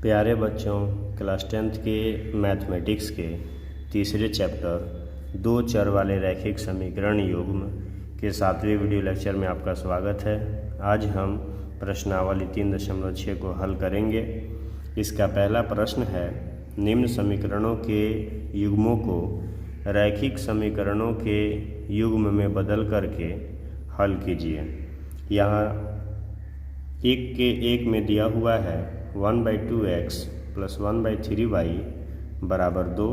प्यारे बच्चों, class 10th के मैथमेटिक्स के तीसरे चैप्टर दो चर वाले रैखिक समीकरण युग्म के 7वें वीडियो लेक्चर में आपका स्वागत है। आज हम प्रश्नावली 3.6 को हल करेंगे। इसका पहला प्रश्न है, निम्न समीकरणों के युग्मों को रैखिक समीकरणों के युग्म में बदल करके हल कीजिए। यहाँ एक के एक में दिया हुआ है 1/2x + 1/3y बराबर 2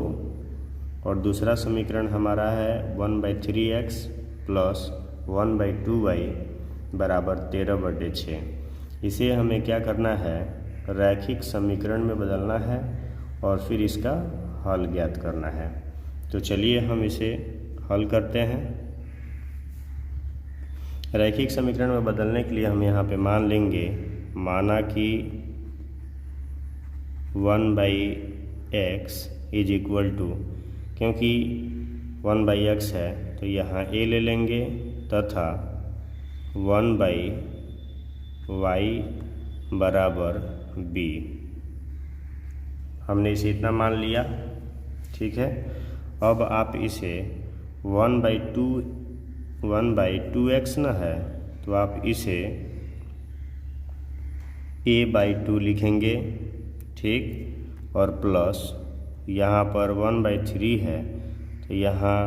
और दूसरा समीकरण हमारा है 1/3x + 1/2y बराबर 13/6। इसे हमें क्या करना है, रैखिक समीकरण में बदलना है और फिर इसका हल ज्ञात करना है। तो चलिए हम इसे हल करते हैं। रैखिक समीकरण में बदलने के लिए हम यहाँ पे मान लेंगे, माना कि 1/x = क्योंकि 1/x है तो यहाँ a ले लेंगे तथा 1/y बराबर b। हमने इसे इतना मान लिया, ठीक है। अब आप इसे 1/2x ना है तो आप इसे a/2 लिखेंगे, ठीक। और प्लस यहाँ पर 1/3 है तो यहाँ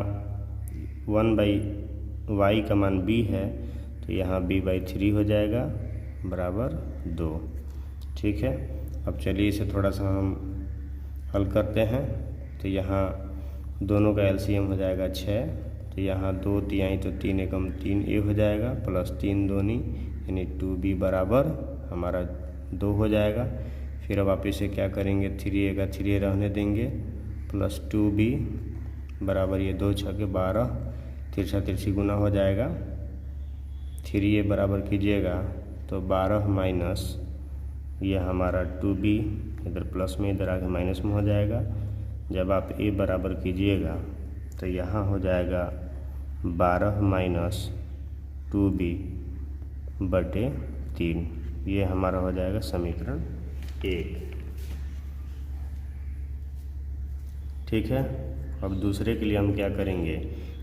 1/y का मान b है तो यहाँ b/3 हो जाएगा बराबर 2, ठीक है। अब चलिए इसे थोड़ा सा हम हल करते हैं। तो यहाँ दोनों का एलसीएम हो जाएगा 6, तो यहाँ 2 तिहाई तो 3 एकम 3a हो जाएगा प्लस 3 दूनी यानी 2b बराबर हमारा 2 हो जाएगा। फिर अब आप इसे क्या करेंगे, 3a का 3a रहने देंगे प्लस 2b बराबर ये 2 6 के 12, तिरछा तिरछी गुना हो जाएगा। 3a बराबर कीजिएगा तो 12 माइनस ये हमारा 2b इधर प्लस में इधर आके माइनस में हो जाएगा। जब आप a बराबर कीजिएगा तो यहाँ हो जाएगा 12 माइनस 2b/3। ये हमारा हो जाएगा समीकरण 1, ठीक है। अब दूसरे के लिए हम क्या करेंगे,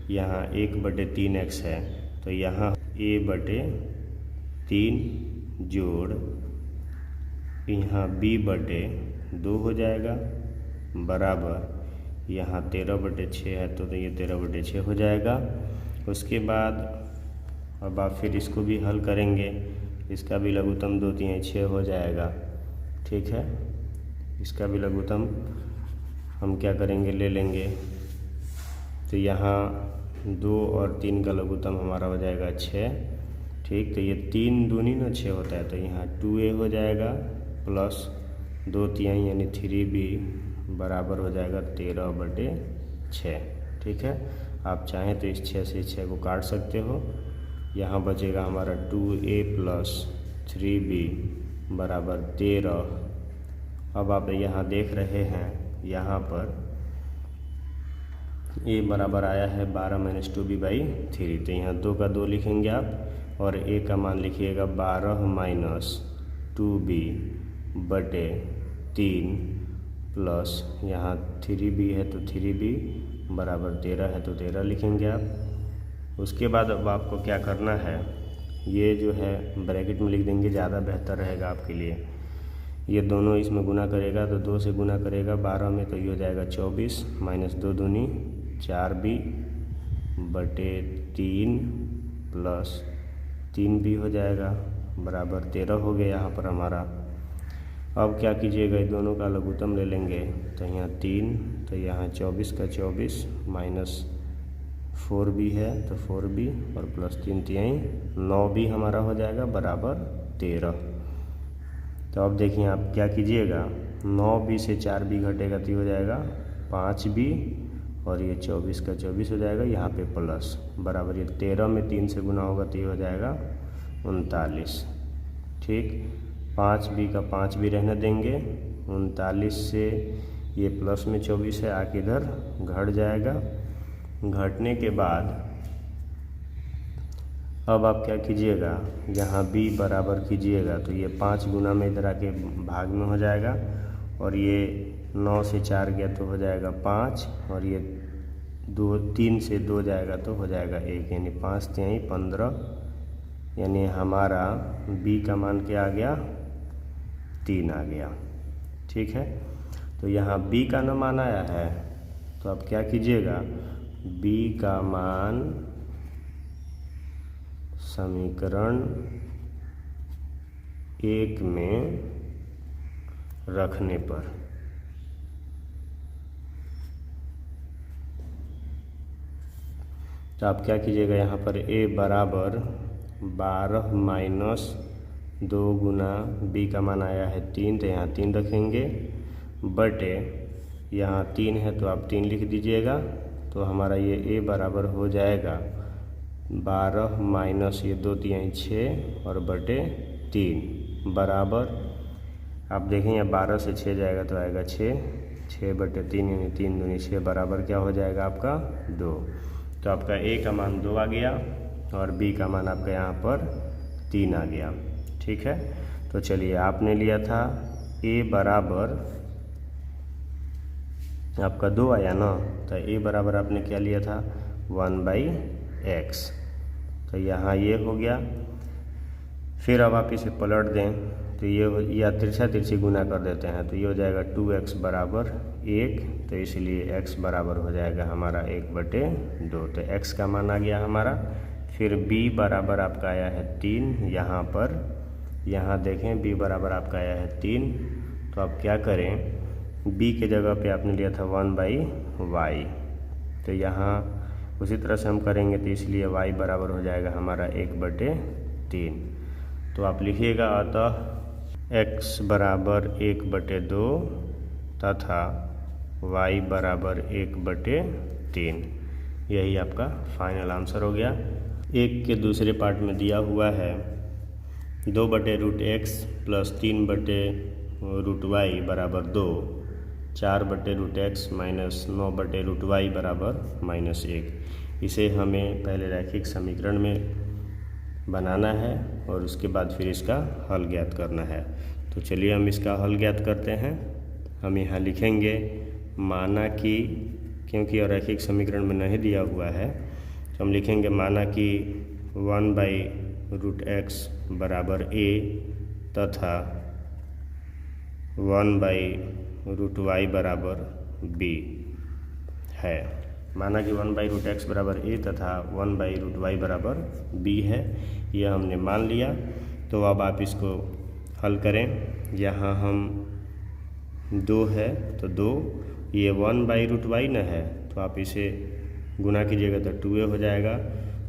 यहाँ 1/3x है तो यहाँ a/3 जोड़ यहाँ b/2 हो जाएगा बराबर यहाँ 13/6 है तो ये 13/6 हो जाएगा। उसके बाद अब आप फिर इसको भी हल करेंगे, इसका भी लघुत्तम 2 तिहाई 6 हो जाएगा, ठीक है। इसका भी लघुत्तम हम क्या करेंगे, ले लेंगे। तो यहाँ 2 और 3 का लघुत्तम हमारा हो जाएगा 6, ठीक। तो ये 3 दूनी ना 6 होता है तो यहाँ 2a हो जाएगा प्लस 2 तिहाई यानी 3b बराबर हो जाएगा 13/6, ठीक है। आप चाहें तो इस 6 से 6 को काट सकते हो। यहाँ बचेगा हमारा 2a + 3b बराबर 13। अब आप यहाँ देख रहे हैं, यहाँ पर a बराबर आया है 12 - 2b/3, तो यहाँ 2 का 2 लिखेंगे आप और a का मान लिखिएगा 12 - 2b/3 प्लस यहाँ 3b है तो 3b बराबर 13 है तो 13 लिखेंगे आप। उसके बाद अब आपको क्या करना है, ये जो है ब्रैकेट में लिख देंगे, ज़्यादा बेहतर रहेगा आपके लिए। ये दोनों इसमें गुना करेगा तो 2 से गुना करेगा 12 में तो ये हो जाएगा 24 माइनस 2 दूनी 4b/3 प्लस 3b हो जाएगा बराबर 13 हो गया यहाँ पर हमारा। अब क्या कीजिएगा, ये दोनों का लघुत्तम ले लेंगे तो यहाँ 3 तो यहाँ 24 का 24 माइनस 4b है तो 4b और प्लस 3 तिहाई 9b हमारा हो जाएगा बराबर 13। तो अब देखिए आप क्या कीजिएगा, 9b से 4b घटेगा तो ये हो जाएगा 5b और ये 24 का 24 हो जाएगा यहाँ पे प्लस बराबर ये 13 में 3 से गुना होगा तो ये हो जाएगा 39, ठीक। 5b का 5 भी रहने देंगे, 39 से ये प्लस में 24 है आके इधर घट जाएगा। घटने के बाद अब आप क्या कीजिएगा, यहाँ b बराबर कीजिएगा तो ये 5 गुना में इधर आके भाग में हो जाएगा और ये 9 से 4 गया तो हो जाएगा 5, और ये 3 से 2 जाएगा तो हो जाएगा 1, यानी 5 3 15, यानी हमारा b का मान क्या आ गया, 3 आ गया। ठीक है, तो यहाँ b का न मान आया है, तो अब क्या कीजिएगा, b का मान समीकरण 1 में रखने पर तो आप क्या कीजिएगा, यहाँ पर a बराबर 12 माइनस 2 गुना b का मान आया है 3, तो यहाँ 3 रखेंगे, बटे यहाँ 3 है तो आप 3 लिख दीजिएगा। तो हमारा ये a बराबर हो जाएगा 12 माइनस ये 2 3 6 और बटे 3 बराबर, आप देखें यहाँ 12 से 6 जाएगा तो आएगा 6 बटे 3 यानी 3 दूनी 6 बराबर क्या हो जाएगा आपका 2। तो आपका a का मान 2 आ गया और b का मान आपका यहाँ पर 3 आ गया। ठीक है, तो चलिए आपने लिया था a बराबर आपका 2 आया ना, तो a बराबर आपने क्या लिया था 1/x, तो यहाँ ये हो गया। फिर अब आप इसे पलट दें तो ये या तिरछा तिरछी गुना कर देते हैं तो ये हो जाएगा 2x बराबर 1, तो इसलिए x बराबर हो जाएगा हमारा 1/2, तो x का मान आ गया हमारा। फिर b बराबर आपका आया है 3, यहाँ पर यहाँ देखें b बराबर आपका आया है 3, तो आप क्या करें, b के जगह पे आपने लिया था 1/y, तो यहाँ उसी तरह से हम करेंगे, तो इसलिए y बराबर हो जाएगा हमारा 1/3। तो आप लिखिएगा अतः x बराबर 1/2 तथा y बराबर 1/3, यही आपका फाइनल आंसर हो गया। एक के दूसरे पार्ट में दिया हुआ है 2/√x प्लस 3/√y बराबर 2, 4/√x माइनस 9/√y बराबर -1। इसे हमें पहले रैखिक समीकरण में बनाना है और उसके बाद फिर इसका हल ज्ञात करना है। तो चलिए हम इसका हल ज्ञात करते हैं। हम यहाँ लिखेंगे माना कि, क्योंकि रैखिक समीकरण में नहीं दिया हुआ है तो हम लिखेंगे माना कि 1/√x बराबर a तथा 1/√y बराबर b है। माना कि 1/√x बराबर a तथा 1/√y बराबर b है, यह हमने मान लिया। तो अब आप इसको हल करें। यहाँ हम 2 है तो 2, ये 1/√y न है तो आप इसे गुना कीजिएगा तो 2a हो जाएगा,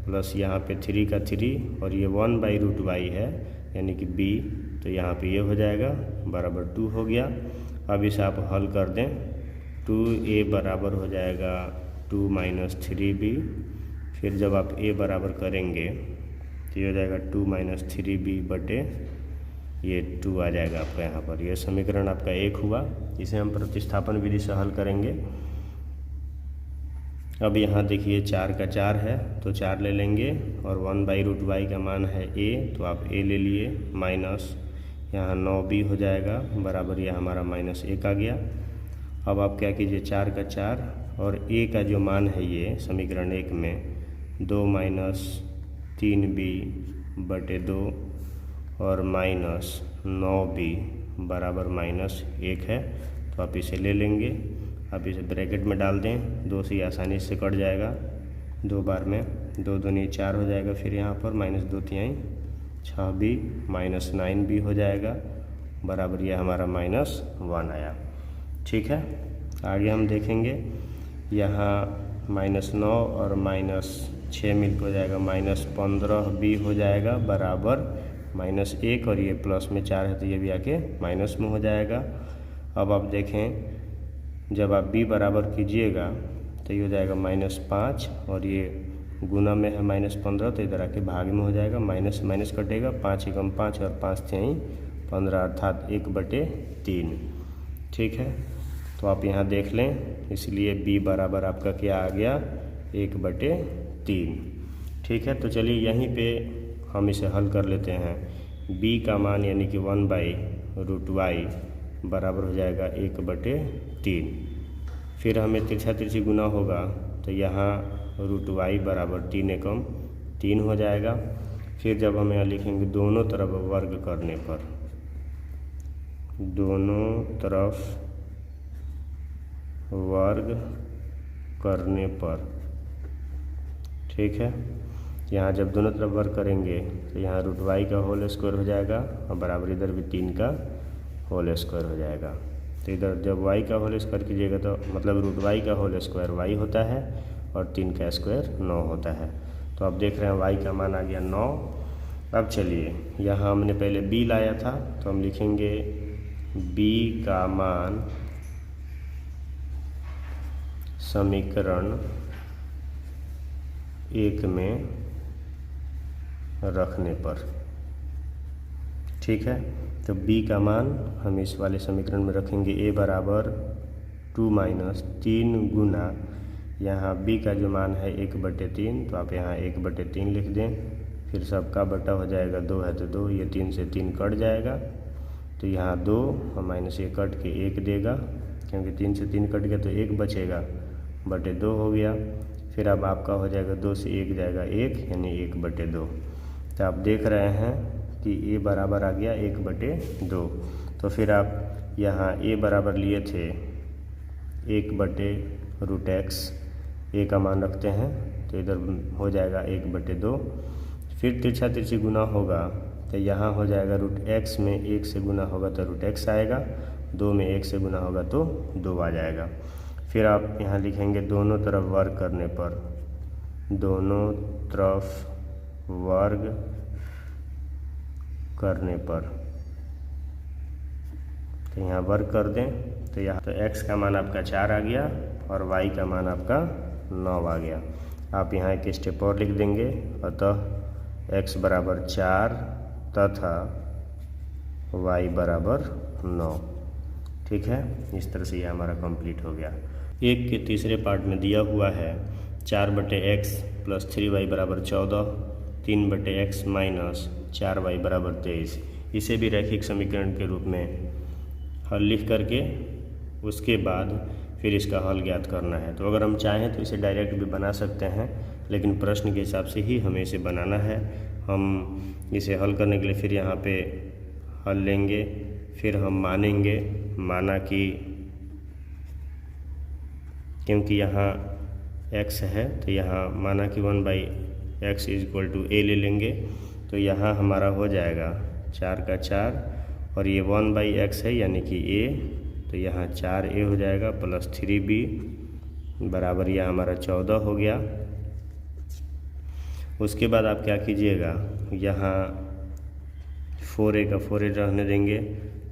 प्लस यहाँ पे 3 का 3 और ये 1/√y है यानी कि b, तो यहाँ पे ये हो जाएगा बराबर 2 हो गया। अब इसे आप हल कर दें, 2a बराबर हो जाएगा 2 - 3b। फिर जब आप a बराबर करेंगे तो ये हो जाएगा 2 - 3b बटे ये 2 आ जाएगा आपका यहाँ पर। यह समीकरण आपका 1 हुआ। इसे हम प्रतिस्थापन विधि से हल करेंगे। अब यहाँ देखिए 4 का 4 है तो 4 ले लेंगे और 1/√y का मान है a, तो आप a ले लिए, माइनस यहाँ 9b हो जाएगा बराबर, यह हमारा -1 आ गया। अब आप क्या कीजिए, 4 का 4 और a का जो मान है ये समीकरण 1 में 2 - 3b बटे 2 और -9b बराबर -1 है, तो आप इसे ले लेंगे। आप इसे ब्रैकेट में डाल दें, 2 से आसानी से कट जाएगा 2 बार में, 2 दूनी 4 हो जाएगा। फिर यहाँ पर -2 तिहाई 6b -9b हो जाएगा बराबर, यह हमारा -1 आया। ठीक है, आगे हम देखेंगे यहाँ -9 और -6 मिलकर हो जाएगा -15b हो जाएगा बराबर -1, और ये प्लस में 4 है तो ये भी आके माइनस में हो जाएगा। अब आप देखें जब आप b बराबर कीजिएगा तो ये हो जाएगा -5 और ये गुना में है -15, तो इधर आके भाग में हो जाएगा, माइनस माइनस कटेगा, 5 एकम 5 और 5 तिहाई 15 अर्थात 1/3। ठीक है, तो आप यहाँ देख लें, इसलिए b बराबर आपका क्या आ गया 1/3। ठीक है, तो चलिए यहीं पे हम इसे हल कर लेते हैं। b का मान यानी कि 1/√y बराबर हो जाएगा 1/3। फिर हमें तिरछा तिरछी गुना होगा तो यहाँ रूट वाई बराबर 3 एकम 3 हो जाएगा। फिर जब हम यहाँ लिखेंगे दोनों तरफ वर्ग करने पर, दोनों तरफ वर्ग करने पर, ठीक है। यहाँ जब दोनों तरफ वर्ग करेंगे तो यहाँ रूट वाई का होल स्क्वायर हो जाएगा और बराबर इधर भी 3 का होल स्क्वायर हो जाएगा। तो इधर जब वाई का होल स्क्वायर कीजिएगा तो मतलब रूट वाई का होल स्क्वायर वाई होता है और 3 का स्क्वायर 9 होता है। तो आप देख रहे हैं वाई का मान आ गया 9। अब चलिए यहाँ हमने पहले बी लाया था तो हम लिखेंगे बी का मान समीकरण 1 में रखने पर, ठीक है। तो b का मान हम इस वाले समीकरण में रखेंगे a बराबर 2 - 3 गुना यहाँ b का जो मान है 1/3, तो आप यहाँ 1/3 लिख दें। फिर सबका बटा हो जाएगा 2 है तो 2, ये 3 से 3 कट जाएगा तो यहाँ 2 और माइनस ये कट के 1 देगा, क्योंकि 3 से 3 कट गया तो 1 बचेगा, बटे 2 हो गया। फिर अब आपका हो जाएगा 2 से 1 जाएगा 1 यानी 1/2। तो आप देख रहे हैं कि a बराबर आ गया 1/2। तो फिर आप यहाँ a बराबर लिए थे 1/√x, a का मान रखते हैं तो इधर हो जाएगा 1/2। फिर तिरछा तिरछी गुना होगा तो यहाँ हो जाएगा √x में 1 से गुना होगा तो √x आएगा, 2 में 1 से गुना होगा तो 2 आ जाएगा। फिर आप यहाँ लिखेंगे दोनों तरफ वर्ग करने पर, दोनों तरफ वर्ग करने पर, तो यहाँ वर्ग कर दें तो यहाँ तो x का मान आपका 4 आ गया और y का मान आपका 9 आ गया। आप यहाँ एक स्टेप और लिख देंगे, अतः x बराबर 4 तथा y बराबर 9, ठीक है। इस तरह से ये हमारा कंप्लीट हो गया। एक के तीसरे पार्ट में दिया हुआ है 4/x + 3y बराबर 14, 3/x - 4y बराबर 23। इसे भी रैखिक समीकरण के रूप में हल लिख करके उसके बाद फिर इसका हल ज्ञात करना है। तो अगर हम चाहें तो इसे डायरेक्ट भी बना सकते हैं, लेकिन प्रश्न के हिसाब से ही हमें इसे बनाना है। हम इसे हल करने के लिए फिर यहाँ पे हल लेंगे, फिर हम मानेंगे, माना कि क्योंकि यहाँ x है तो यहाँ माना कि 1/x = a ले लेंगे, तो यहाँ हमारा हो जाएगा 4 का 4 और ये 1/x है यानी कि a, तो यहाँ 4a हो जाएगा प्लस 3b बराबर यह हमारा 14 हो गया। उसके बाद आप क्या कीजिएगा, यहाँ 4a का 4a रहने देंगे,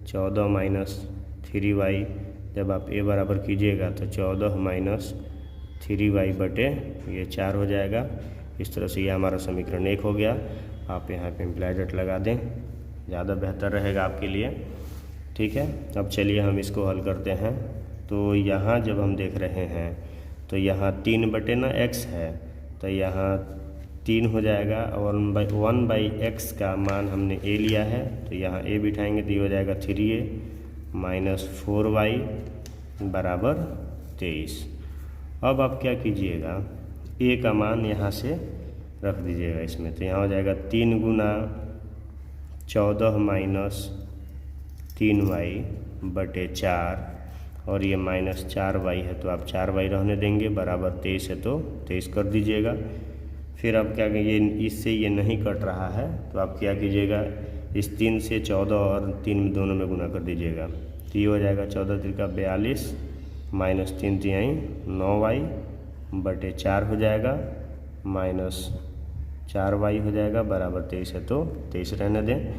14 - 3y जब आप a बराबर कीजिएगा तो 14 - 3y बटे ये 4 हो जाएगा। इस तरह से ये हमारा समीकरण 1 हो गया। आप यहाँ पे इम्प्लाइड एट लगा दें, ज़्यादा बेहतर रहेगा आपके लिए, ठीक है। अब चलिए हम इसको हल करते हैं। तो यहाँ जब हम देख रहे हैं तो यहाँ 3/x है तो यहाँ 3 हो जाएगा और 1/x का मान हमने a लिया है तो यहाँ a बिठाएंगे तो ये हो जाएगा 3a - 4y बराबर 23। अब आप क्या कीजिएगा, a का मान यहाँ से रख दीजिएगा इसमें, तो यहाँ हो जाएगा 3 गुना 14 - 3y बटे 4 और ये -4y है तो आप 4y रहने देंगे, बराबर 23 है तो 23 कर दीजिएगा। फिर आप क्या करिए, इससे ये नहीं कट रहा है तो आप क्या कीजिएगा, इस 3 से 14 और 3 दोनों में गुना कर दीजिएगा, तो ये हो जाएगा 14 त्रिका 42 - 3 तिहाई 9y बटे 4 हो जाएगा -4y हो जाएगा, बराबर 23 है तो 23 रहने दें।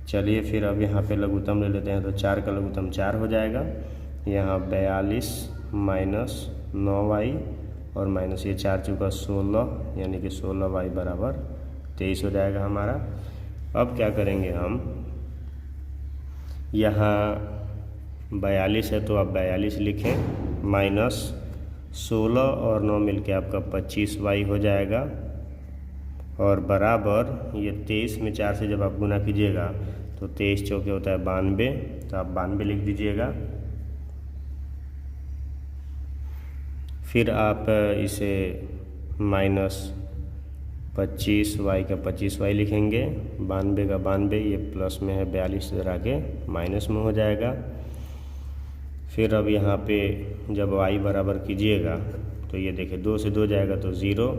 चलिए फिर अब यहाँ पे लघुत्तम ले लेते हैं, तो 4 का लघुत्तम 4 हो जाएगा, यहाँ 42 - 9y और माइनस ये 4 चुका 16 यानी कि 16y बराबर 23 हो जाएगा हमारा। अब क्या करेंगे हम, यहाँ 42 है तो आप 42 लिखें, -16 और 9 मिलके आपका 25y हो जाएगा और बराबर ये 23 में 4 से जब आप गुना कीजिएगा तो 23 चौके होता है 92 तो आप 92 लिख दीजिएगा। फिर आप इसे -25y का 25y लिखेंगे, 92 का 92, ये प्लस में है 42 इधर आके माइनस में हो जाएगा। फिर अब यहाँ पे जब y बराबर कीजिएगा तो ये देखिए 2 से 2 जाएगा तो 0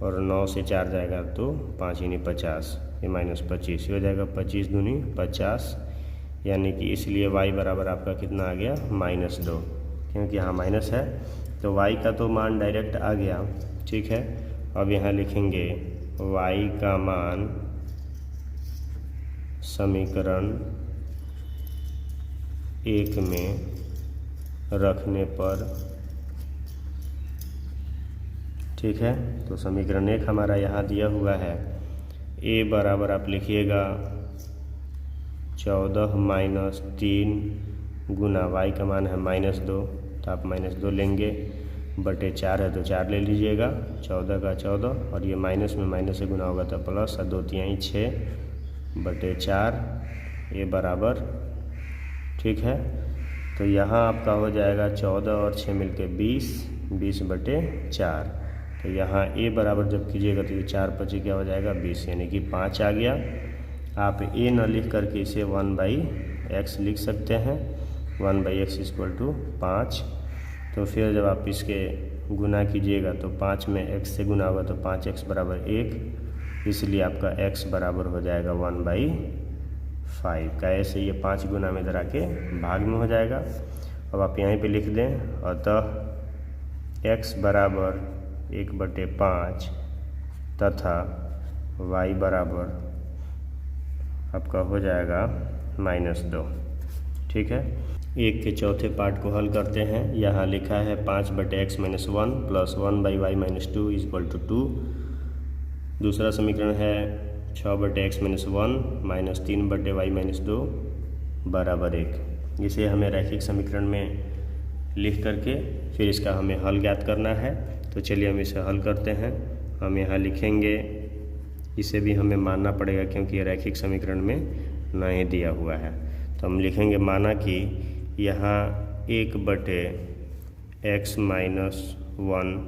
और 9 से 4 जाएगा तो 5 यानी 50, ये -25 हो जाएगा, 25 दूनी 50, यानी कि इसलिए y बराबर आपका कितना आ गया -2, क्योंकि यहाँ माइनस है तो y का तो मान डायरेक्ट आ गया। ठीक है, अब यहाँ लिखेंगे y का मान समीकरण 1 में रखने पर, ठीक है, तो समीकरण 1 हमारा यहाँ दिया हुआ है। a बराबर आप लिखिएगा 14 - 3 गुना y का मान है -2, तो आप -2 लेंगे, बटे 4 है तो 4 ले लीजिएगा, 14 का 14, और ये माइनस में माइनस से गुना होगा तो प्लस, और 2 तिहाई 6 बटे 4 ये बराबर, ठीक है, तो यहाँ आपका हो जाएगा 14 और 6 मिलके 20 बटे 4। तो यहाँ a बराबर जब कीजिएगा तो ये 4 5 क्या हो जाएगा 20, यानी कि 5 आ गया। आप a न लिख करके इसे 1/x लिख सकते हैं, 1/x = 5। तो फिर जब आप इसके गुना कीजिएगा तो 5 में x से गुना होगा तो 5x = 1, इसलिए आपका x बराबर हो जाएगा 1/5 का। ऐसे ये 5 गुना में इधर आके भाग में हो जाएगा। अब आप यहीं पे लिख दें, अतः x बराबर 1/5 तथा y बराबर आपका हो जाएगा -2। ठीक है, 1 के चौथे पार्ट को हल करते हैं। यहाँ लिखा है 5/x - 1 + 1/y - 2 = 2। दूसरा समीकरण है 6/x - 1 - 3/y - 2 = 1। इसे हमें रैखिक समीकरण में लिख करके फिर इसका हमें हल ज्ञात करना है। तो चलिए हम इसे हल करते हैं। हम यहाँ लिखेंगे, इसे भी हमें मानना पड़ेगा क्योंकि ये रैखिक समीकरण में नहीं दिया हुआ है। तो हम लिखेंगे, माना कि यहाँ 1/x - 1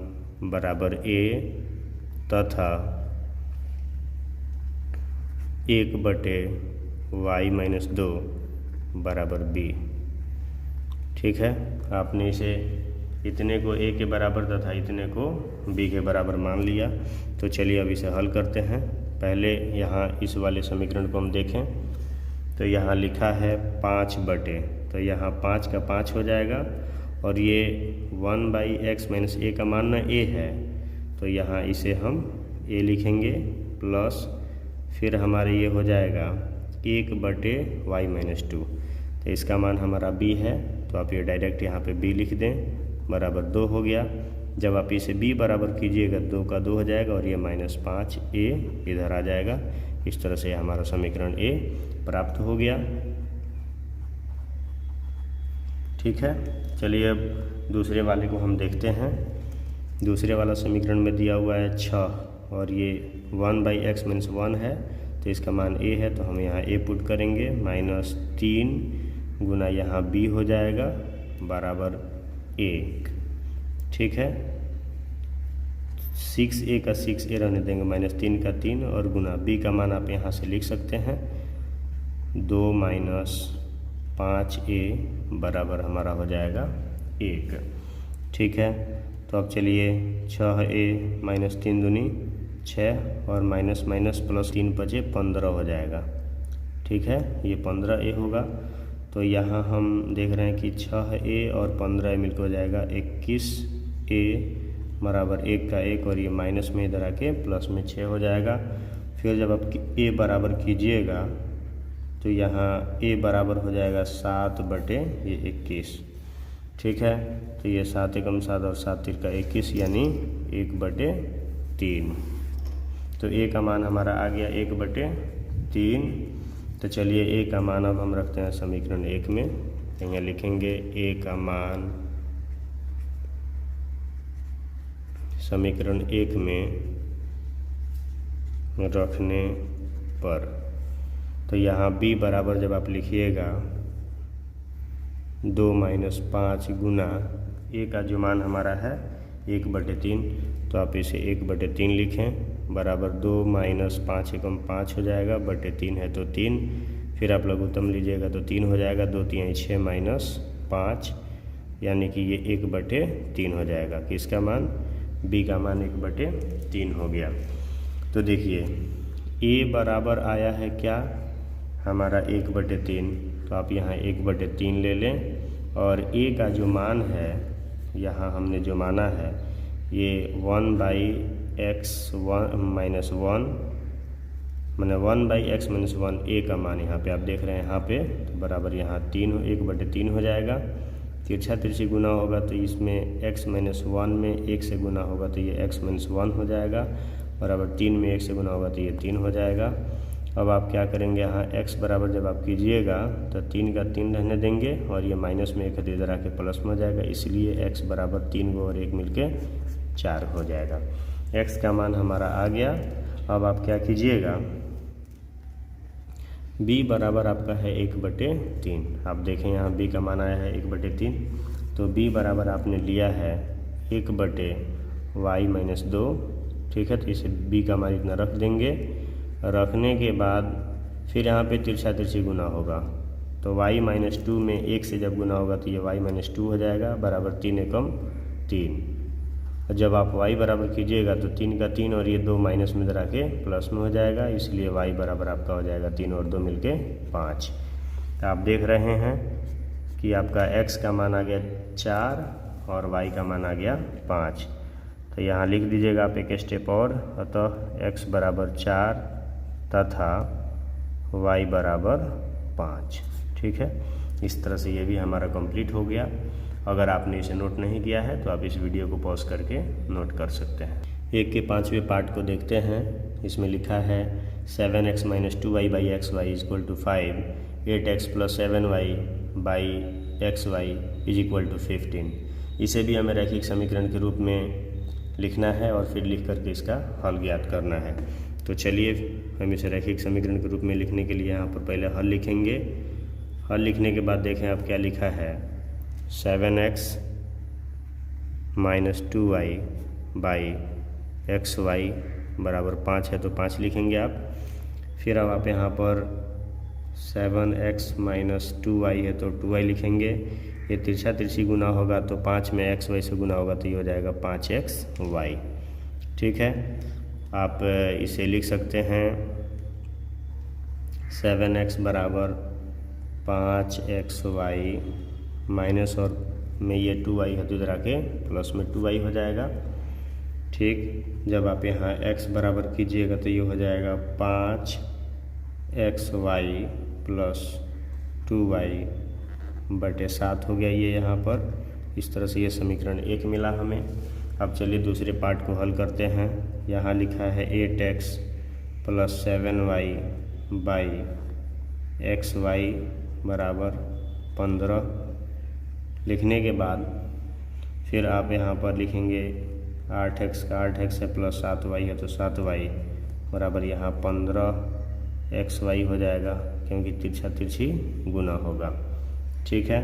= a तथा 1/y - 2 = b। ठीक है, आपने इसे इतने को a के बराबर तथा इतने को b के बराबर मान लिया। तो चलिए अब इसे हल करते हैं। पहले यहाँ इस वाले समीकरण को हम देखें तो यहाँ लिखा है 5/, तो यहाँ 5 का 5 हो जाएगा, और ये 1/x - a का मान ना a है, तो यहाँ इसे हम a लिखेंगे, प्लस फिर हमारे ये हो जाएगा 1/y - 2, तो इसका मान हमारा b है, तो आप ये डायरेक्ट यहाँ पे b लिख दें, बराबर 2 हो गया। जब आप इसे b बराबर कीजिएगा 2 का 2 हो जाएगा, और ये -5a इधर आ जाएगा। इस तरह से हमारा समीकरण a प्राप्त हो गया। ठीक है, चलिए अब दूसरे वाले को हम देखते हैं। दूसरे वाला समीकरण में दिया हुआ है 6, और ये 1/x - 1 है, तो इसका मान a है, तो हम यहाँ a पुट करेंगे, -3 गुना यहाँ b हो जाएगा बराबर 1। ठीक है, 6a का 6a रहने देंगे, -3 का 3, और गुना b का मान आप यहाँ से लिख सकते हैं 2 - 5a बराबर हमारा हो जाएगा 1। ठीक है, तो अब चलिए 6a - 3 दूनी 6, और माइनस माइनस प्लस 3 बचे 15 हो जाएगा। ठीक है, ये 15a होगा। तो यहाँ हम देख रहे हैं कि 6a और 15a मिलकर हो जाएगा 21a बराबर 1 का 1, और ये माइनस में इधर आके प्लस में 6 हो जाएगा। फिर जब आप a बराबर कीजिएगा तो यहाँ a बराबर हो जाएगा 7/21। ठीक है, तो ये 7 एकम 7 और 7 तिरका 21, यानी 1/3। तो a का मान हमारा आ गया 1/3। तो चलिए a का मान अब हम रखते हैं समीकरण 1 में। यहाँ लिखेंगे a का मान समीकरण 1 में रखने पर, तो यहाँ b बराबर जब आप लिखिएगा 2 माइनस 5 गुना ए का जो मान हमारा है 1/3, तो आप इसे 1/3 लिखें बराबर 2 माइनस 5 एकम 5 हो जाएगा, बटे 3 है तो 3, फिर आप लघुत्तम लीजिएगा तो 3 हो जाएगा, 2 3 6 माइनस 5, यानी कि ये 1/3 हो जाएगा। किसका मान? बी का मान 1/3 हो गया। तो देखिए ए बराबर आया है क्या हमारा 1/3, तो आप यहाँ 1/3 ले लें और ए का जो मान है यहाँ हमने जो माना है ये 1/x माइनस 1 मैंने 1/x माइनस 1 ए का मान यहाँ पे आप देख रहे हैं यहाँ पे, तो बराबर यहाँ 1/3 हो जाएगा। तिरछा तिरछी गुना होगा तो इसमें x माइनस 1 में 1 से गुना होगा तो ये x माइनस 1 हो जाएगा, बराबर 3 में 1 से गुना होगा तो ये 3 हो जाएगा। अब आप क्या करेंगे, यहाँ x बराबर जब आप कीजिएगा तो 3 का 3 रहने देंगे और ये माइनस में 1 इधर आके प्लस में हो जाएगा, इसलिए x बराबर 3 को और 1 मिलके 4 हो जाएगा। x का मान हमारा आ गया। अब आप क्या कीजिएगा, b बराबर आपका है 1/3। आप देखें यहाँ b का मान आया है 1/3, तो b बराबर आपने लिया है 1/y माइनस 2, ठीक है। तो इसे b का मान इतना रख देंगे, रखने के बाद फिर यहाँ पे तिरछा तिरछी गुना होगा, तो y माइनस 2 में 1 से जब गुना होगा तो ये y माइनस 2 हो जाएगा, बराबर 3 एकम 3। जब आप y बराबर कीजिएगा तो 3 का 3 और ये 2 माइनस में इधर आके प्लस में हो जाएगा, इसलिए y बराबर आपका हो जाएगा 3 और 2 मिलके 5। तो आप देख रहे हैं कि आपका x का मान आ गया 4 और y का मान आ गया 5। तो यहाँ लिख दीजिएगा आप एक स्टेप और, अतः x बराबर 4 तथा y बराबर 5, ठीक है। इस तरह से ये भी हमारा कंप्लीट हो गया। अगर आपने इसे नोट नहीं किया है तो आप इस वीडियो को पॉज करके नोट कर सकते हैं। 1 के 5वें पार्ट को देखते हैं। इसमें लिखा है 7x minus 2y by X Y is equal to 5, 8x plus 7y by X Y is equal to 15। इसे भी हमें रैखिक समीकरण के रूप में लिखना है और फिर लिख करके इसका हल ज्ञात करना है। तो चलिए हम इसे रैखिक समीकरण के रूप में लिखने के लिए यहाँ पर पहले हल लिखेंगे। हल लिखने के बाद देखें आप क्या लिखा है, 7x minus 2y by X Y बराबर 5 है तो 5 लिखेंगे आप। फिर अब आप यहाँ पर 7x माइनस 2y है तो 2y लिखेंगे। ये तिरछा तिरछी गुना होगा तो 5 में x y से गुना होगा तो ये हो जाएगा 5xy, ठीक है। आप इसे लिख सकते हैं 7x बराबर 5xy माइनस और में ये 2y है तो इधर आके प्लस में 2y हो जाएगा, ठीक। जब आप यहाँ x बराबर कीजिएगा तो ये हो जाएगा 5xy प्लस 2y बटे 7 हो गया ये यहाँ पर। इस तरह से ये समीकरण 1 मिला हमें। अब चलिए दूसरे पार्ट को हल करते हैं। यहाँ लिखा है 8x plus 7y by X Y बराबर 15। लिखने के बाद फिर आप यहाँ पर लिखेंगे 8x का 8x है प्लस 7y है तो 7y बराबर यहाँ 15xy हो जाएगा, क्योंकि तिरछा तिरछी गुना होगा, ठीक है।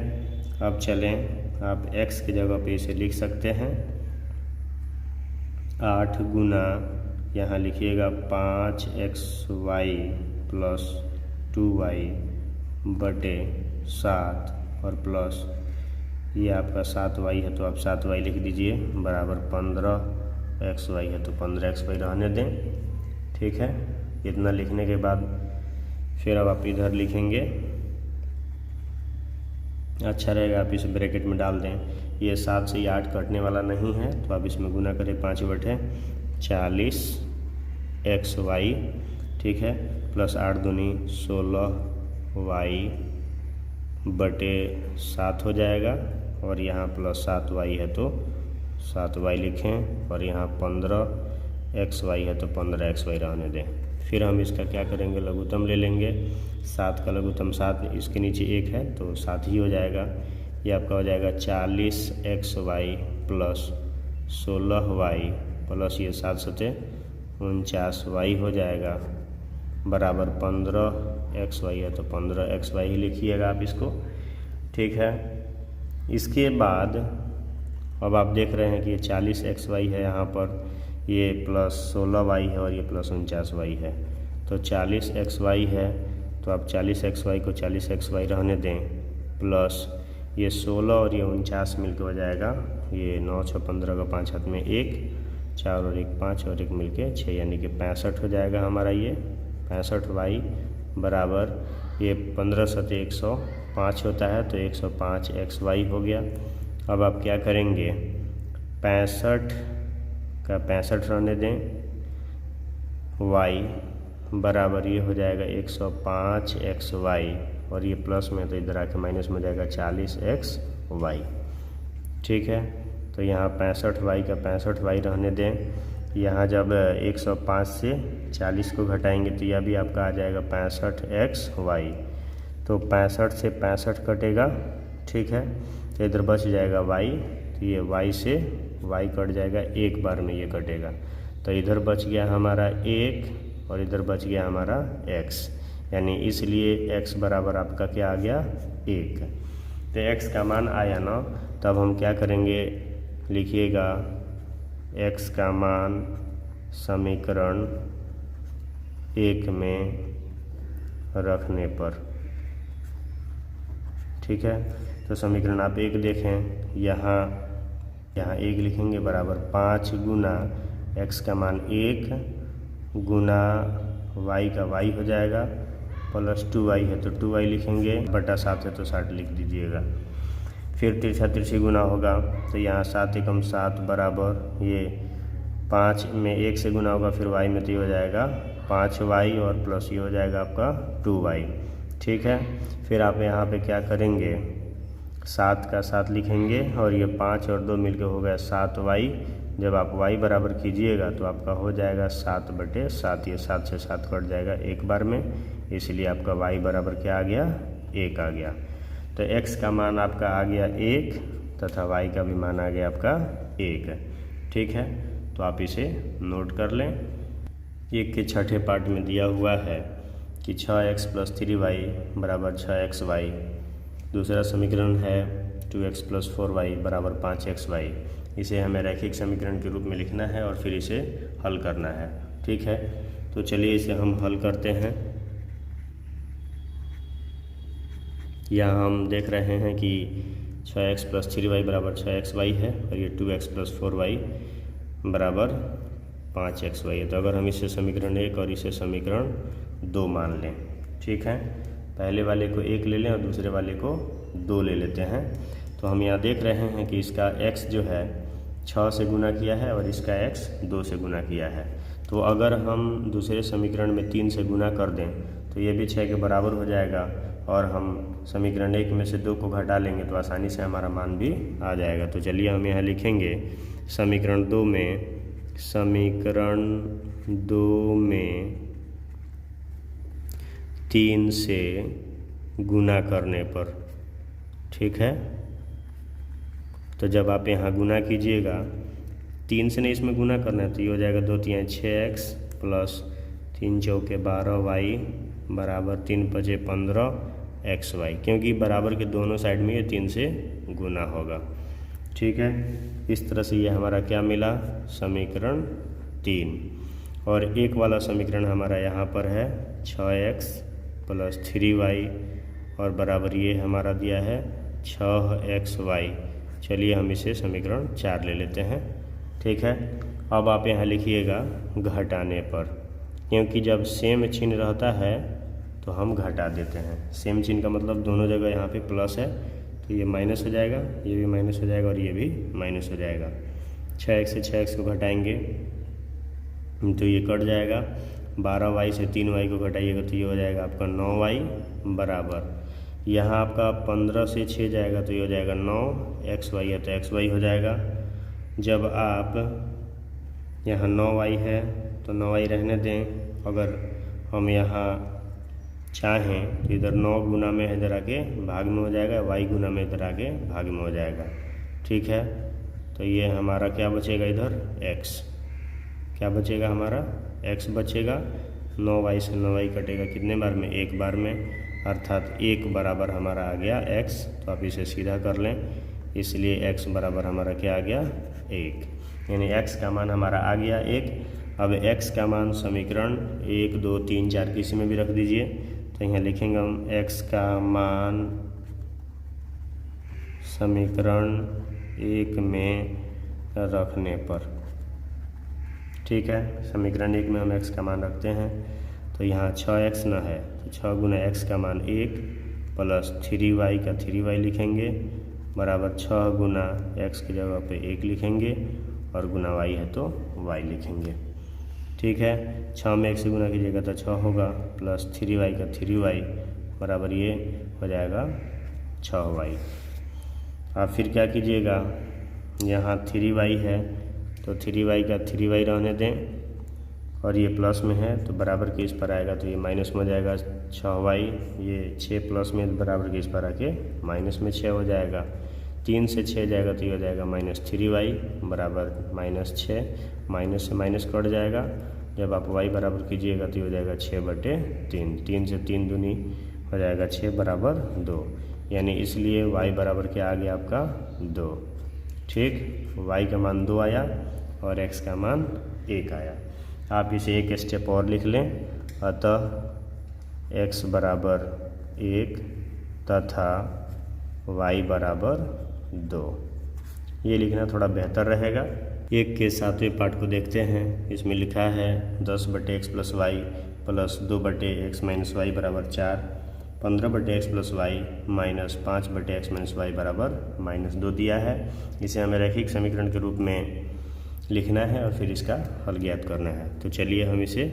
अब चलें, आप x की जगह पे इसे लिख सकते हैं 8 गुना यहाँ लिखिएगा 5xy प्लस 2y बटे 7 और प्लस ये आपका 7y है तो आप 7y लिख दीजिए बराबर 15xy है तो 15xy रहने दें, ठीक है। इतना लिखने के बाद फिर अब आप इधर लिखेंगे, अच्छा रहेगा आप इसे ब्रैकेट में डाल दें। ये 7 से 8 कटने वाला नहीं है तो आप इसमें गुना करें 5 बटे 40xy, ठीक है, प्लस 8 दूनी 16y बटे 7 हो जाएगा और यहाँ प्लस 7y है तो 7y लिखें और यहाँ 15xy है तो 15xy रहने दें। फिर हम इसका क्या करेंगे, लघुत्तम ले लेंगे। 7 का लघुत्तम 7, इसके नीचे 1 है तो 7 ही हो जाएगा। ये आपका हो जाएगा 40xy प्लस 16y प्लस ये 7 सते 49y हो जाएगा बराबर 15xy है तो 15xy ही लिखिएगा आप इसको, ठीक है। इसके बाद अब आप देख रहे हैं कि ये 40xy है यहाँ पर, ये प्लस 16y है और ये प्लस 49y है। तो 40xy है तो आप 40xy को 40xy रहने दें, प्लस ये 16 और ये 49 मिलकर हो जाएगा, ये 9 6 15 का 5 हाथ में 1, 4 और 1 5 और 1 मिलके 6, यानी कि 65 हो जाएगा हमारा ये 65y बराबर ये 15 7 105 होता है, तो 105xy हो गया। अब आप क्या करेंगे, 65 का 65 रहने दें, y बराबर ये हो जाएगा 105xy और ये प्लस में तो इधर आके माइनस में हो जाएगा 40xy। ठीक है, तो यहाँ 65y का 65y रहने दें। यहाँ जब 105 से 40 को घटाएंगे तो यह भी आपका आ जाएगा 65xy। तो 65 से 65 कटेगा, ठीक है, तो इधर बच जाएगा y, तो ये y से y कट जाएगा, एक बार में ये कटेगा, तो इधर बच गया हमारा 1 और इधर बच गया हमारा x, यानी इसलिए x बराबर आपका क्या आ गया 1। तो x का मान आया ना, तब हम क्या करेंगे, लिखिएगा x का मान समीकरण 1 में रखने पर। ठीक है, तो समीकरण आप 1 देखें, यहाँ 1 लिखेंगे बराबर 5 गुना x का मान 1 गुना y का y हो जाएगा, प्लस 2y है तो 2y लिखेंगे, बटा 7 है तो 60 लिख दीजिएगा। फिर तिरछा तिरछी गुना होगा, तो यहाँ 7 एकम 7 बराबर ये 5 में 1 से गुना होगा, फिर y में तो ये हो जाएगा 5y और प्लस ये हो जाएगा आपका 2y। ठीक है, फिर आप यहाँ पे क्या करेंगे, 7 का 7 लिखेंगे और ये 5 और 2 मिलकर हो गया 7y। जब आप y बराबर कीजिएगा तो आपका हो जाएगा 7/7, ये 7 से 7 कट जाएगा एक बार में, इसलिए आपका y बराबर क्या आ गया 1 आ गया। तो x का मान आपका आ गया 1 तथा y का भी मान आ गया आपका 1। ठीक है, तो आप इसे नोट कर लें। एक के छठे पार्ट में दिया हुआ है कि 6x + 3y बराबर 6xy। दूसरा समीकरण है 2x + 4y बराबर 5xy। इसे हमें रैखिक समीकरण के रूप में लिखना है और फिर इसे हल करना है। ठीक है, तो चलिए इसे हम हल करते हैं। यहाँ हम देख रहे हैं कि 6x + 3y बराबर 6xy है और ये 2x + 4y बराबर 5xy है। तो अगर हम इसे समीकरण 1 और इसे समीकरण 2 मान लें, ठीक है, पहले वाले को 1 ले लें और दूसरे वाले को 2 ले लेते हैं। तो हम यहाँ देख रहे हैं कि इसका x जो है 6 से गुना किया है और इसका x 2 से गुना किया है। तो अगर हम दूसरे समीकरण में 3 से गुना कर दें तो ये भी 6 के बराबर हो जाएगा और हम समीकरण 1 में से 2 को घटा लेंगे तो आसानी से हमारा मान भी आ जाएगा। तो चलिए हम यहाँ लिखेंगे समीकरण 2 में 3 से गुना करने पर। ठीक है, तो जब आप यहाँ गुना कीजिएगा, 3 से नहीं इसमें गुना करना है, तो ये हो जाएगा 2 3 6x प्लस 3 चौके 12y बराबर 3 5 15xy, क्योंकि बराबर के दोनों साइड में ये 3 से गुना होगा। ठीक है, इस तरह से ये हमारा क्या मिला, समीकरण 3। और एक वाला समीकरण हमारा यहाँ पर है 6x + 3y और बराबर ये हमारा दिया है 6xy। चलिए हम इसे समीकरण 4 ले लेते हैं। ठीक है, अब आप यहाँ लिखिएगा घटाने पर, क्योंकि जब सेम चिन्ह रहता है तो हम घटा देते हैं। सेम चिन्ह का मतलब दोनों जगह यहाँ पे प्लस है, तो ये माइनस हो जाएगा, ये भी माइनस हो जाएगा और ये भी माइनस हो जाएगा। 6x से 6x को घटाएंगे तो ये कट जाएगा, 12y से 3y को घटाइएगा तो ये हो जाएगा आपका 9y बराबर, यहाँ आपका 15 से 6 जाएगा तो ये हो जाएगा 9xy है तो xy हो जाएगा। जब आप यहाँ 9y है तो 9y रहने दें। अगर हम यहाँ चाहें तो इधर 9 गुना में इधर आके भाग में हो जाएगा, y गुना में इधर आके भाग में हो जाएगा। ठीक है, तो ये हमारा क्या बचेगा, इधर x क्या बचेगा, हमारा x बचेगा। 9y से 9y कटेगा कितने बार में, एक बार में, अर्थात 1 बराबर हमारा आ गया x। तो आप इसे सीधा कर लें, इसलिए x बराबर हमारा क्या आ गया 1, यानी x का मान हमारा आ गया 1। अब x का मान समीकरण 1, 2, 3, 4 किसी में भी रख दीजिए। तो यहाँ लिखेंगे हम x का मान समीकरण 1 में रखने पर, ठीक है। समीकरण 1 में हम x का मान रखते हैं तो यहाँ 6x न है तो 6 गुना x का मान 1 प्लस 3y का 3y लिखेंगे बराबर 6 गुना x की जगह पे 1 लिखेंगे और गुना y है तो y लिखेंगे, ठीक है। 6 में 1 से गुना कीजिएगा तो 6 होगा प्लस 3y का 3y बराबर ये हो जाएगा 6y। आप फिर क्या कीजिएगा, यहाँ 3y है तो 3y का 3y रहने दें और ये प्लस में है तो बराबर के इस पर आएगा तो ये माइनस में हो जाएगा 6y, ये 6 प्लस में बराबर के इस पर आके माइनस में 6 हो जाएगा। 3 से 6 जाएगा तो ये हो जाएगा -3y बराबर -6, माइनस से माइनस कट जाएगा। जब आप y बराबर कीजिएगा तो ये हो जाएगा 6/3, 3 से 3 दूनी हो जाएगा 6 बराबर 2, यानी इसलिए y बराबर क्या आ गया आपका 2, ठीक। y का मान 2 आया और x का मान 1 आया। आप इसे एक स्टेप और लिख लें, अतः x बराबर 1 तथा y बराबर 2, ये लिखना थोड़ा बेहतर रहेगा। 1 के 7वें पार्ट को देखते हैं। इसमें लिखा है 10/x + y plus 2/x - y बराबर 4, 15/x + y minus 5/x - y बराबर -2 दिया है। इसे हमें रैखिक समीकरण के रूप में लिखना है और फिर इसका हल ज्ञात करना है। तो चलिए हम इसे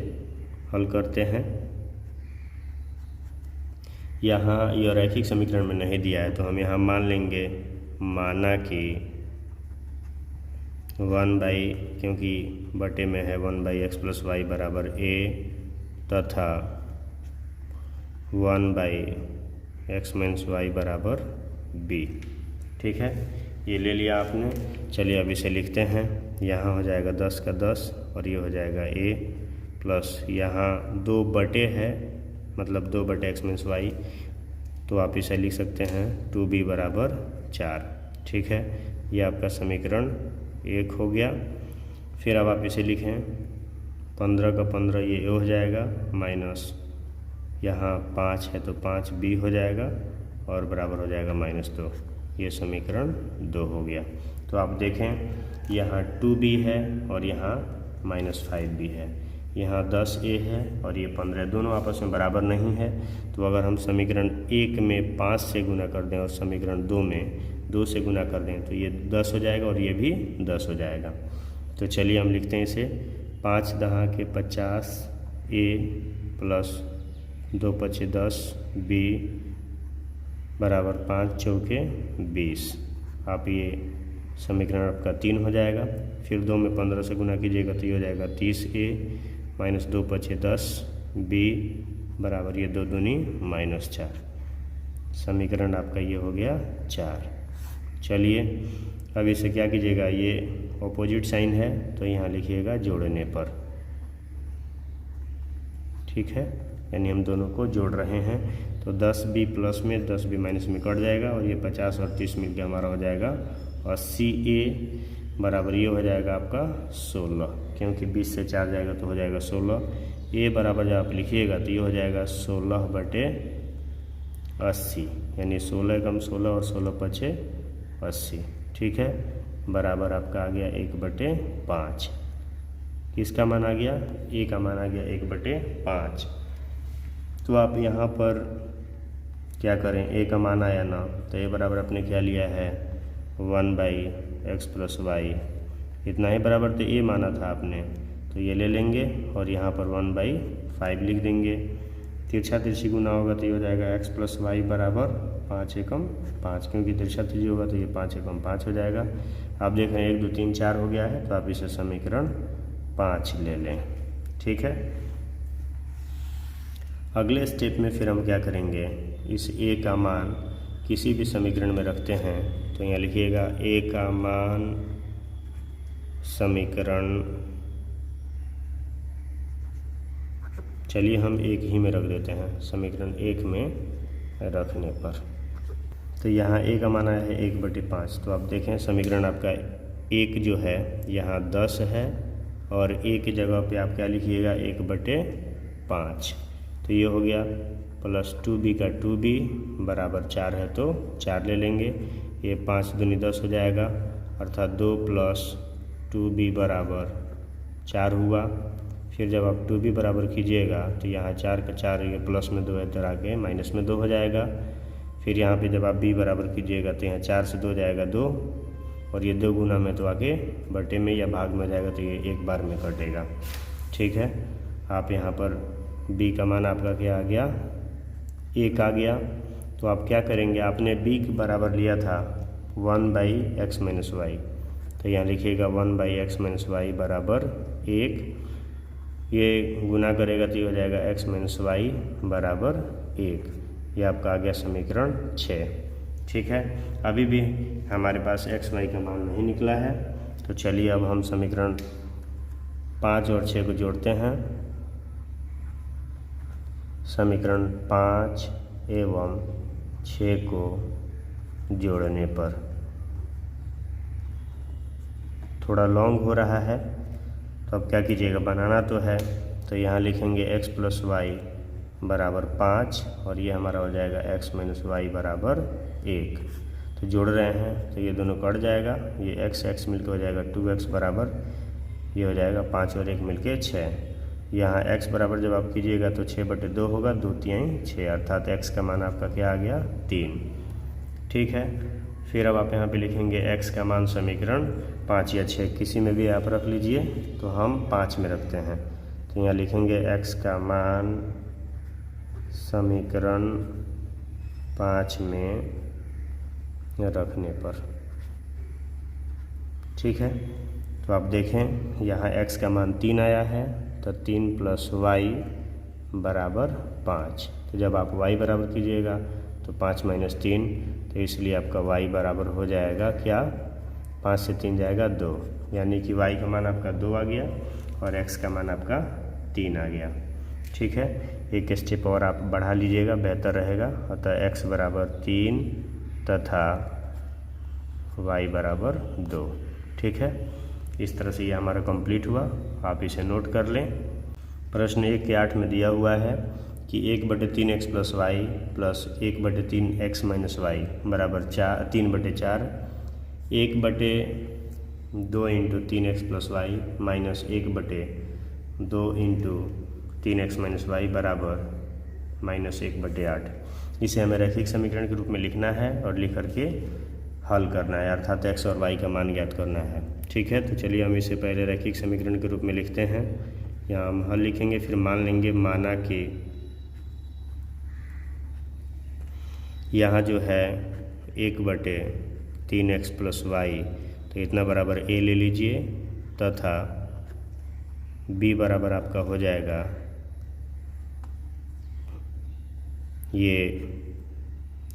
हल करते हैं। यहाँ यह रैखिक समीकरण में नहीं दिया है तो हम यहाँ मान लेंगे, माना कि 1 क्योंकि बटे में है 1/x + y बराबर a तथा 1/x - y बराबर b, ठीक है। ये ले लिया आपने। चलिए अब इसे लिखते हैं। यहाँ हो जाएगा 10 का 10 और ये हो जाएगा a प्लस यहाँ 2 बटे है मतलब 2/x - y, तो आप इसे लिख सकते हैं 2b बराबर 4, ठीक है। ये आपका समीकरण 1 हो गया। फिर अब आप इसे लिखें 15 का 15 ये a हो जाएगा माइनस यहाँ 5 है तो 5b हो जाएगा और बराबर हो जाएगा -2, ये समीकरण 2 हो गया। तो आप देखें यहाँ 2b है और यहाँ -5b है, यहाँ 10a है और ये 15, दोनों आपस में बराबर नहीं है। तो अगर हम समीकरण 1 में 5 से गुना कर दें और समीकरण 2 में 2 से गुना कर दें तो ये 10 हो जाएगा और ये भी 10 हो जाएगा। तो चलिए हम लिखते हैं इसे 5 दहा के 50 a प्लस 2 पचे 10 b बराबर 5 चौके 20। आप ये समीकरण आपका 3 हो जाएगा। फिर 2 में 15 से गुना कीजिएगा तो ये हो जाएगा 30a माइनस 2 पचे 10 b बराबर ये 2 दूनी -4। समीकरण आपका ये हो गया 4। चलिए अब इसे क्या कीजिएगा, ये ऑपोजिट साइन है तो यहाँ लिखिएगा जोड़ने पर, ठीक है। यानी हम दोनों को जोड़ रहे हैं तो 10b प्लस में 10b माइनस में कट जाएगा और ये 50 और 30 मिलकर हमारा हो जाएगा 80a बराबर ये हो जाएगा आपका 16, क्योंकि 20 से 4 जाएगा तो हो जाएगा 16। a बराबर जब आप लिखिएगा तो ये हो जाएगा 16/80, यानी 16 कम 16 और 16 पचे 80, ठीक है। बराबर आपका आ गया 1/5। किसका मान आ गया, a का मान आ गया 1/5। तो आप यहाँ पर क्या करें, a का मान आया ना तो a बराबर आपने क्या लिया है 1/x + y, इतना ही बराबर तो a माना था आपने, तो ये ले लेंगे और यहाँ पर 1/5 लिख देंगे। तिरछा तिरछी गुना होगा तो ये हो जाएगा x + y बराबर 5 एकम 5, क्योंकि तिरछा तिरछी होगा तो ये 5 एकम 5 हो जाएगा। आप देख रहे हैं 1 2 3 4 हो गया है तो आप इसे समीकरण 5 ले लें, ठीक है। अगले स्टेप में फिर हम क्या करेंगे, इस a का मान किसी भी समीकरण में रखते हैं तो यहाँ लिखिएगा a का मान समीकरण, चलिए हम 1 ही में रख देते हैं, समीकरण 1 में रखने पर। तो यहाँ ए का मान आया है 1/5। तो आप देखें समीकरण आपका एक जो है यहाँ 10 है और ए की जगह पे आप क्या लिखिएगा 1/5। तो ये हो गया प्लस 2b का 2b बराबर 4 है तो 4 ले लेंगे। ये 5 दूनी 10 हो जाएगा अर्थात 2 + 2b बराबर 4 हुआ। फिर जब आप 2b बराबर कीजिएगा तो यहाँ 4 का 4 ये प्लस में 2 इधर आके माइनस में 2 हो जाएगा। फिर यहाँ पे जब आप b बराबर कीजिएगा तो यहाँ 4 से 2 जाएगा 2 और ये 2 गुना में तो आगे बटे में या भाग में जाएगा तो ये एक बार में कटेगा। ठीक है, आप यहाँ पर b का मान आपका क्या आ गया 1 आ गया। तो आप क्या करेंगे, आपने b के बराबर लिया था 1/x - y, तो यहाँ लिखिएगा 1/x - y बराबर 1। ये गुना करेगा तो ये हो जाएगा x - y बराबर 1। ये आपका आ गया समीकरण 6। ठीक है, अभी भी हमारे पास x y का मान नहीं निकला है। तो चलिए अब हम समीकरण 5 और 6 को जोड़ते हैं। समीकरण 5 एवं 6 को जोड़ने पर थोड़ा लॉन्ग हो रहा है, तो अब क्या कीजिएगा, बनाना तो है। तो यहाँ लिखेंगे x + y बराबर 5 और ये हमारा हो जाएगा x - y बराबर 1। तो जोड़ रहे हैं तो ये दोनों कट जाएगा, ये x मिलकर हो जाएगा 2x बराबर ये हो जाएगा 5 और 1 मिलके 6। यहाँ x बराबर जब आप कीजिएगा तो 6/2 होगा, 2 × 3 = 6 अर्थात x का मान आपका क्या आ गया 3। ठीक है, फिर अब आप यहाँ पे लिखेंगे x का मान समीकरण 5 या 6 किसी में भी आप रख लीजिए, तो हम 5 में रखते हैं। तो यहाँ लिखेंगे x का मान समीकरण 5 में रखने पर। ठीक है, तो आप देखें यहाँ x का मान 3 आया है, तो 3 + y बराबर 5। तो जब आप y बराबर कीजिएगा तो 5 - 3, तो इसलिए आपका y बराबर हो जाएगा क्या, 5 से 3 जाएगा 2, यानी कि y का मान आपका 2 आ गया और x का मान आपका 3 आ गया। ठीक है, एक स्टेप और आप बढ़ा लीजिएगा, बेहतर रहेगा। अतः x बराबर 3 तथा y बराबर 2। ठीक है, इस तरह से ये हमारा कंप्लीट हुआ। आप इसे नोट कर लें। प्रश्न 1 के 8 में दिया हुआ है कि 1/3x + y + 1/3x - y बराबर 3/4। 1/2 × 3x + y minus 1/2 × 3x - y बराबर -1/8। इसे हमें रैखिक समीकरण के रूप में लिखना है और लिख करके हल करना है, अर्थात x और y का मान ज्ञात करना है। ठीक है, तो चलिए हम इसे पहले रैखिक समीकरण के रूप में लिखते हैं। यहाँ हम हल लिखेंगे, फिर मान लेंगे, माना कि यहाँ जो है 1/3x + y, तो इतना बराबर a ले लीजिए तथा b बराबर आपका हो जाएगा ये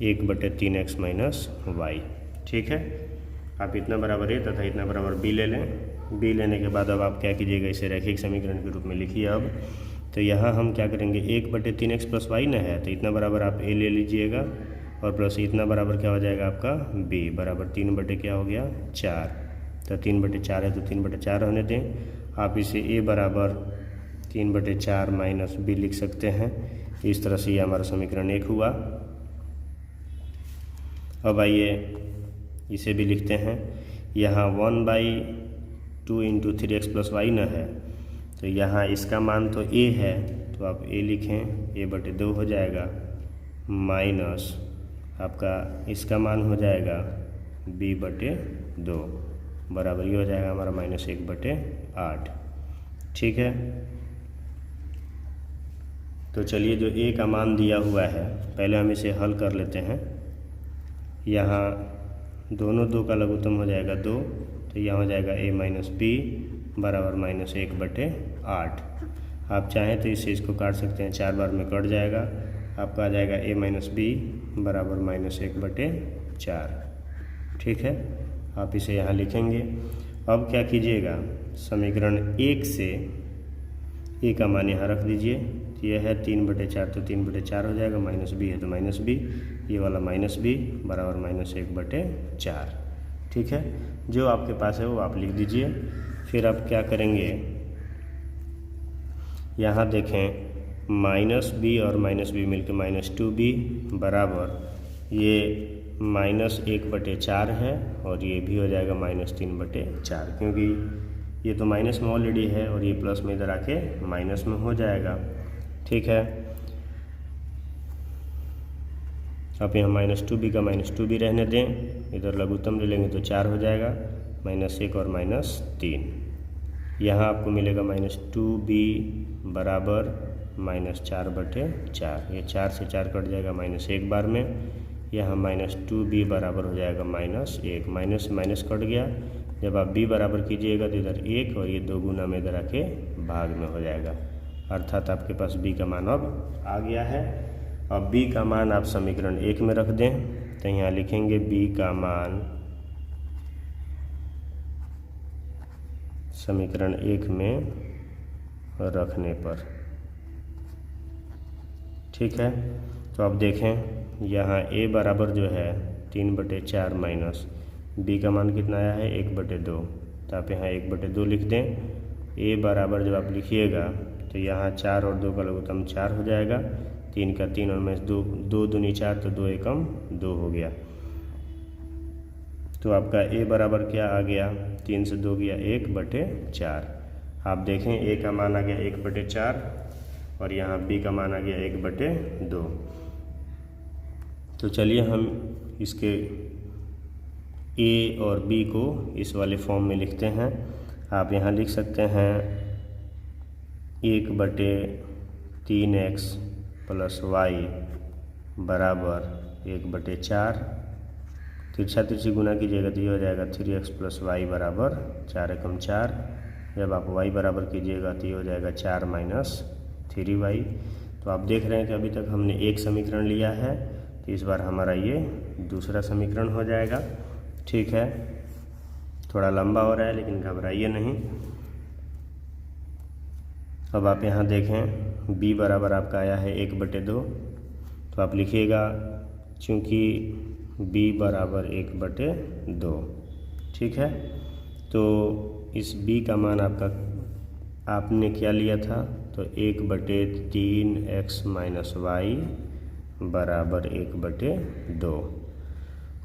1/3x - y। ठीक है, आप इतना बराबर a तथा इतना बराबर b ले लें। b लेने के बाद अब आप क्या कीजिएगा, इसे रैखिक समीकरण के रूप में लिखिए। अब तो यहाँ हम क्या करेंगे, 1/3x + y न है, तो इतना बराबर आप a ले लीजिएगा और प्लस इतना बराबर क्या हो जाएगा आपका b बराबर 3 क्या हो गया 4। तो 3/4 है तो 3/4 होने दें। आप इसे a बराबर 3/4 - b लिख सकते हैं। इस तरह से ये हमारा समीकरण 1 हुआ। अब आइए इसे भी लिखते हैं। यहाँ 1/2 × 3x + y न है, तो यहाँ इसका मान तो a है, तो आप a लिखें, a/2 हो जाएगा माइनस आपका इसका मान हो जाएगा b/2 बराबर ये हो जाएगा हमारा -1/8। ठीक है, तो चलिए जो a का मान दिया हुआ है पहले हम इसे हल कर लेते हैं। यहाँ दोनों 2 का लघुत्तम हो जाएगा 2, तो यहाँ हो जाएगा a - b बराबर -1/8। आप चाहें तो इसको काट सकते हैं, 4 बार में कट जाएगा, आपका आ जाएगा a - b बराबर -1/4। ठीक है, आप इसे यहाँ लिखेंगे। अब क्या कीजिएगा, समीकरण 1 से a का मान यहाँ रख दीजिए। यह है 3/4, तो 3/4 हो जाएगा, -b है तो -b, ये वाला -b बराबर -1/4। ठीक है, जो आपके पास है वो आप लिख दीजिए। फिर आप क्या करेंगे, यहाँ देखें -b और -b मिलकर -2b बराबर ये -1/4 है और ये भी हो जाएगा -3/4, क्योंकि ये तो माइनस में ऑलरेडी है और ये प्लस में इधर आके माइनस में हो जाएगा। ठीक है, आप यहाँ -2b का -2b रहने दें, इधर लघुत्तम ले लेंगे तो 4 हो जाएगा, -1 और -3। यहाँ आपको मिलेगा -2b बराबर -4/4। ये 4 से 4 कट जाएगा -1 बार में, यहाँ -2b बराबर हो जाएगा -1, माइनस से माइनस कट गया। जब आप b बराबर कीजिएगा तो इधर 1 और ये 2 गुना में इधर आके भाग में हो जाएगा, अर्थात आपके पास b का मान अब आ गया है। अब b का मान आप समीकरण 1 में रख दें, तो यहाँ लिखेंगे b का मान समीकरण 1 में रखने पर। ठीक है, तो अब देखें यहाँ a बराबर जो है 3/4 माइनस b का मान कितना आया है 1/2, तो आप यहाँ 1/2 लिख दें। a बराबर जब आप लिखिएगा तो यहाँ 4 और 2 का लघुत्तम 4 हो जाएगा, 3 का 3 और में 2 दूनी 4, तो 2 एकम 2 हो गया। तो आपका a बराबर क्या आ गया, 3 से 2 गया 1/4। आप देखें a का मान आ गया 1/4 और यहाँ b का मान आ गया 1/2। तो चलिए हम इसके a और b को इस वाले फॉर्म में लिखते हैं। आप यहाँ लिख सकते हैं 1/3x + y बराबर 1/4। तिरछा तिरछी गुना कीजिएगा तो ये हो जाएगा 3x + y बराबर 4 एकम 4। जब आप y बराबर कीजिएगा तो ये हो जाएगा 4 - 3y। तो आप देख रहे हैं कि अभी तक हमने एक समीकरण लिया है, तो इस बार हमारा ये दूसरा समीकरण हो जाएगा। ठीक है, थोड़ा लंबा हो रहा है लेकिन घबराइए नहीं। अब आप यहाँ देखें b बराबर आपका आया है 1/2, तो आप लिखिएगा चूँकि b बराबर 1/2। ठीक है, तो इस b का मान आपने क्या लिया था, तो 1/3x - y बराबर 1/2।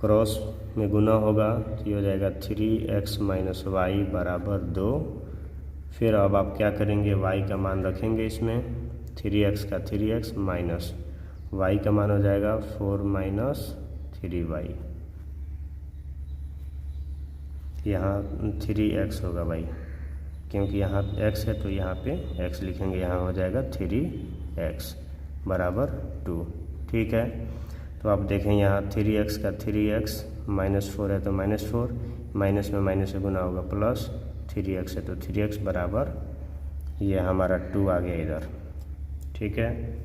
क्रॉस में गुना होगा तो ये हो जाएगा 3x - y बराबर 2। फिर अब आप क्या करेंगे, y का मान रखेंगे इसमें, 3x का 3x माइनस y का मान हो जाएगा 4 - 3y। यहाँ 3x होगा भाई, क्योंकि यहाँ x है तो यहाँ पे x लिखेंगे, यहाँ हो जाएगा 3x बराबर 2। ठीक है, तो आप देखें यहाँ 3x का 3x -4 है तो -4, माइनस में माइनस से गुना होगा प्लस 3x है तो 3x बराबर ये हमारा 2 आ गया इधर। ठीक है,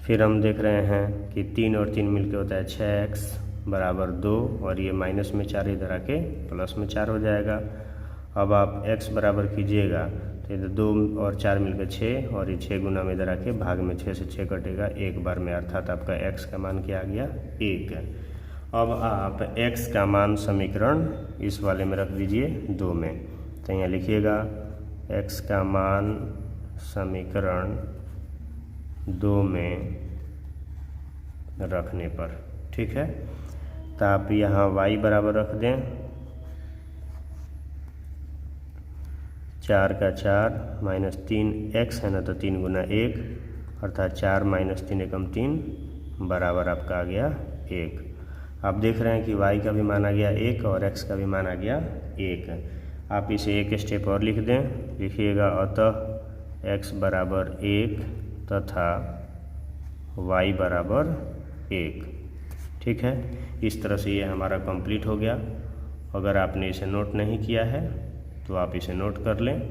फिर हम देख रहे हैं कि 3 और 3 मिलके होता है 6x बराबर 2 और ये माइनस में 4 इधर आके प्लस में 4 हो जाएगा। अब आप x बराबर कीजिएगा तो इधर 2 और 4 मिलकर 6 और ये 6 गुना में इधर आके भाग में 6 से 6 कटेगा एक बार में, अर्थात आपका x का मान क्या आ गया 1। अब आप x का मान समीकरण इस वाले में रख दीजिए 2 में, तो यहाँ लिखिएगा x का मान समीकरण 2 में रखने पर। ठीक है, तो आप यहाँ y बराबर रख दें 4 का 4 -3x है ना, तो 3 गुना 1 अर्थात 4 - 3 एकम 3 बराबर आपका आ गया 1। आप देख रहे हैं कि y का भी मान आ गया 1 और x का भी मान आ गया 1। आप इसे एक स्टेप और लिख दें, लिखिएगा अतः x बराबर 1 तथा y बराबर 1। ठीक है, इस तरह से ये हमारा कंप्लीट हो गया। अगर आपने इसे नोट नहीं किया है तो आप इसे नोट कर लें।